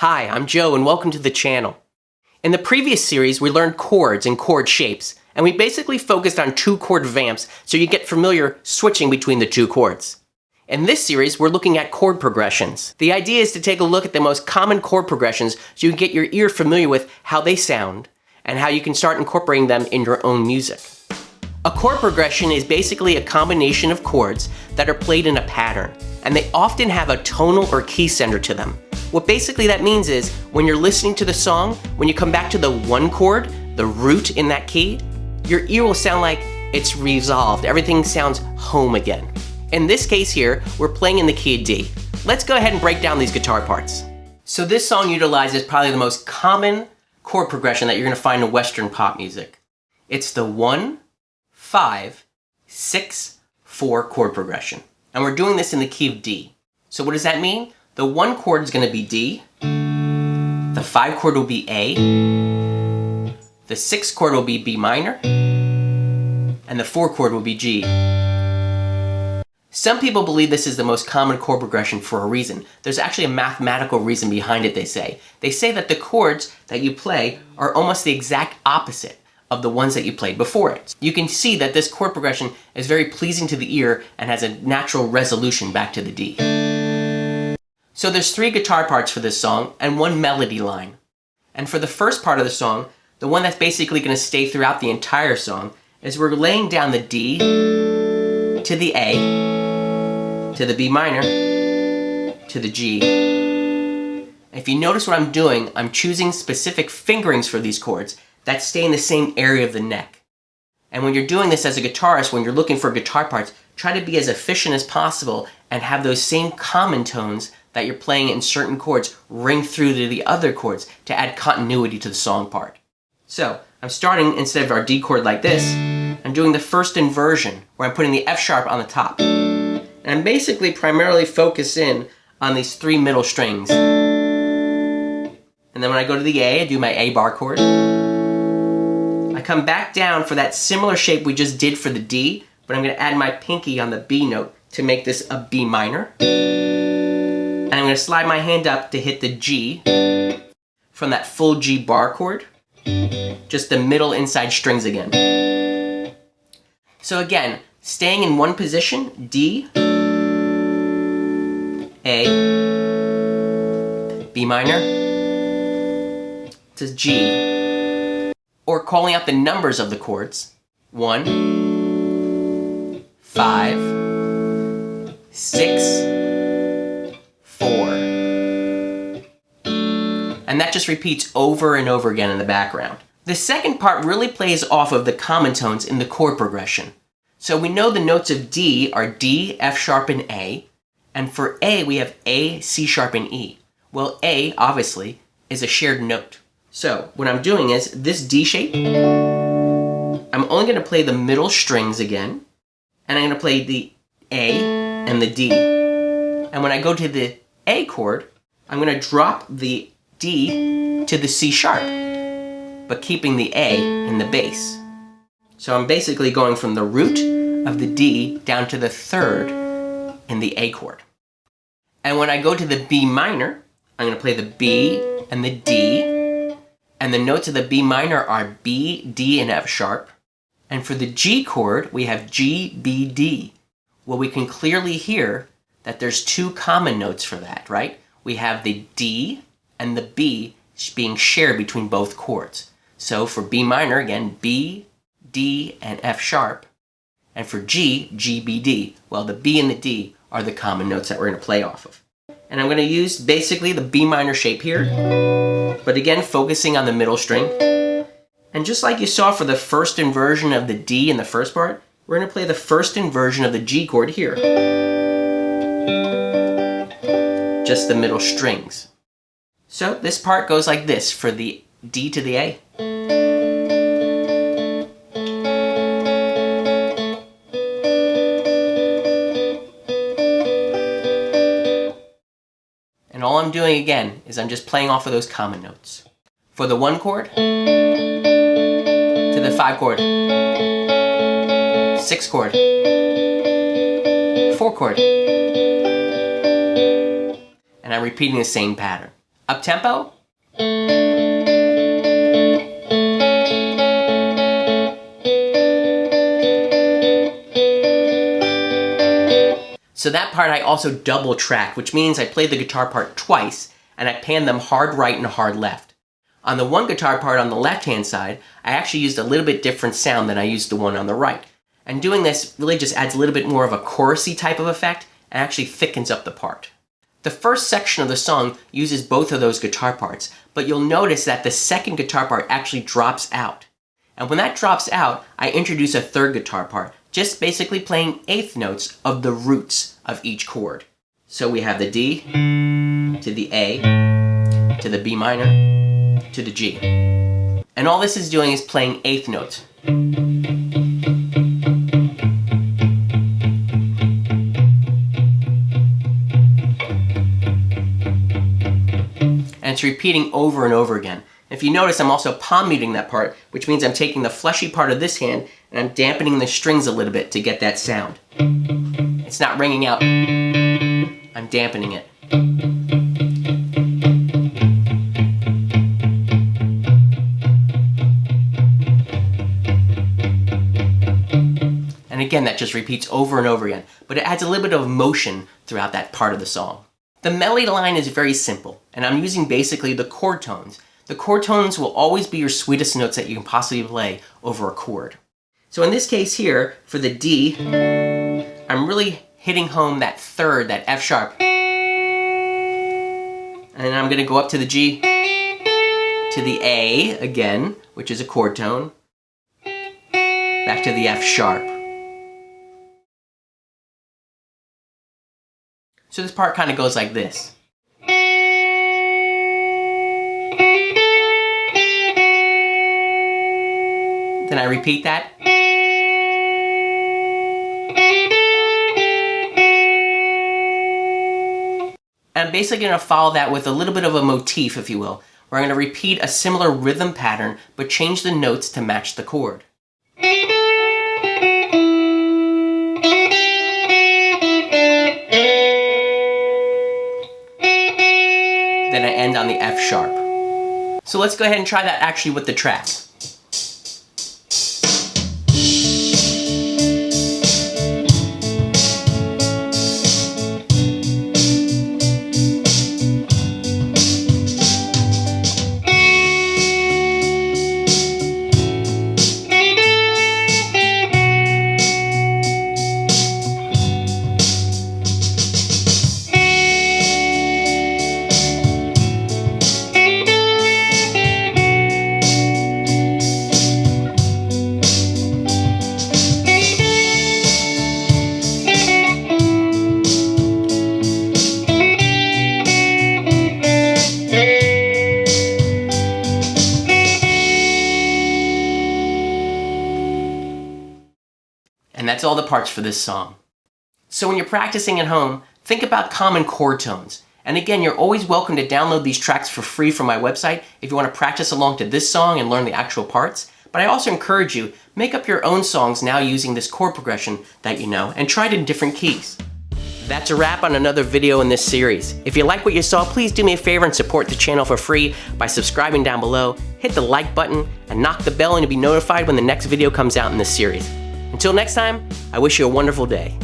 Hi, I'm Joe and welcome to the channel. In the previous series, we learned chords and chord shapes, and we basically focused on two chord vamps so you get familiar switching between the two chords. In this series, we're looking at chord progressions. The idea is to take a look at the most common chord progressions so you can get your ear familiar with how they sound and how you can start incorporating them in your own music. A chord progression is basically a combination of chords that are played in a pattern, and they often have a tonal or key center to them. What basically that means is, when you're listening to the song, when you come back to the one chord, the root in that key, your ear will sound like it's resolved. Everything sounds home again. In this case here, we're playing in the key of D. Let's go ahead and break down these guitar parts. So this song utilizes probably the most common chord progression that you're going to find in Western pop music. It's the 1, 5, 6, 4 chord progression. And we're doing this in the key of D. So what does that mean? The 1 chord is going to be D, the 5 chord will be A, the 6 chord will be B minor, and the 4 chord will be G. Some people believe this is the most common chord progression for a reason. There's actually a mathematical reason behind it, they say. They say that the chords that you play are almost the exact opposite of the ones that you played before it. You can see that this chord progression is very pleasing to the ear and has a natural resolution back to the D. So there's 3 guitar parts for this song and 1 melody line. And for the first part of the song, the one that's basically going to stay throughout the entire song, is we're laying down the D to the A, to the B minor, to the G. If you notice what I'm doing, I'm choosing specific fingerings for these chords that stay in the same area of the neck. And when you're doing this as a guitarist, when you're looking for guitar parts, try to be as efficient as possible and have those same common tones that you're playing in certain chords ring through to the other chords to add continuity to the song part. So, I'm starting, instead of our D chord like this, I'm doing the first inversion, where I'm putting the F sharp on the top. And I'm basically primarily focused in on these 3 middle strings. And then when I go to the A, I do my A bar chord. I come back down for that similar shape we just did for the D, but I'm going to add my pinky on the B note to make this a B minor. And I'm going to slide my hand up to hit the G from that full G bar chord. Just the middle inside strings again. So again, staying in one position, D, A, B minor, to G, or calling out the numbers of the chords. 1, 5, 6, 4. And that just repeats over and over again in the background. The second part really plays off of the common tones in the chord progression. So we know the notes of D are D, F sharp, and A. And for A, we have A, C sharp, and E. Well, A, obviously, is a shared note. So what I'm doing is, this D shape, I'm only going to play the middle strings again. And I'm going to play the A and the D. And when I go to the A chord, I'm going to drop the D to the C sharp, but keeping the A in the bass. So I'm basically going from the root of the D down to the 3rd in the A chord. And when I go to the B minor, I'm going to play the B and the D, and the notes of the B minor are B, D, and F sharp. And for the G chord, we have G, B, D. Well, we can clearly hear that there's 2 common notes for that, right? We have the D and the B being shared between both chords. So for B minor, again, B, D, and F sharp. And for G, G, B, D. Well, the B and the D are the common notes that we're going to play off of. And I'm going to use basically the B minor shape here, but again, focusing on the middle string. And just like you saw for the first inversion of the D in the first part, we're going to play the first inversion of the G chord here. Just the middle strings. So this part goes like this for the D to the A. And all I'm doing again is I'm just playing off of those common notes. For the 1 chord, to the 5 chord, 6 chord, 4 chord. And I'm repeating the same pattern. Up tempo. So that part I also double tracked, which means I played the guitar part twice and I panned them hard right and hard left. On the one guitar part on the left-hand side, I actually used a little bit different sound than I used the one on the right. And doing this really just adds a little bit more of a chorusy type of effect and actually thickens up the part. The first section of the song uses both of those guitar parts, but you'll notice that the second guitar part actually drops out. And when that drops out, I introduce a third guitar part, just basically playing eighth notes of the roots of each chord. So we have the D, to the A, to the B minor, to the G. And all this is doing is playing eighth notes. And it's repeating over and over again. If you notice, I'm also palm muting that part, which means I'm taking the fleshy part of this hand and I'm dampening the strings a little bit to get that sound. It's not ringing out, I'm dampening it. And again, that just repeats over and over again, but it adds a little bit of motion throughout that part of the song. The melody line is very simple, and I'm using basically the chord tones. The chord tones will always be your sweetest notes that you can possibly play over a chord. So in this case here, for the D, I'm really hitting home that third, that F sharp. And then I'm going to go up to the G, to the A again, which is a chord tone, back to the F sharp. So this part kind of goes like this. Then I repeat that. And I'm basically going to follow that with a little bit of a motif, if you will, where I'm going to repeat a similar rhythm pattern, but change the notes to match the chord. Then I end on the F sharp. So let's go ahead and try that actually with the tracks. And that's all the parts for this song. So when you're practicing at home, think about common chord tones. And again, you're always welcome to download these tracks for free from my website if you want to practice along to this song and learn the actual parts. But I also encourage you, make up your own songs now using this chord progression that you know, and try it in different keys. That's a wrap on another video in this series. If you like what you saw, please do me a favor and support the channel for free by subscribing down below, hit the like button, and knock the bell and you'll be notified when the next video comes out in this series. Until next time, I wish you a wonderful day.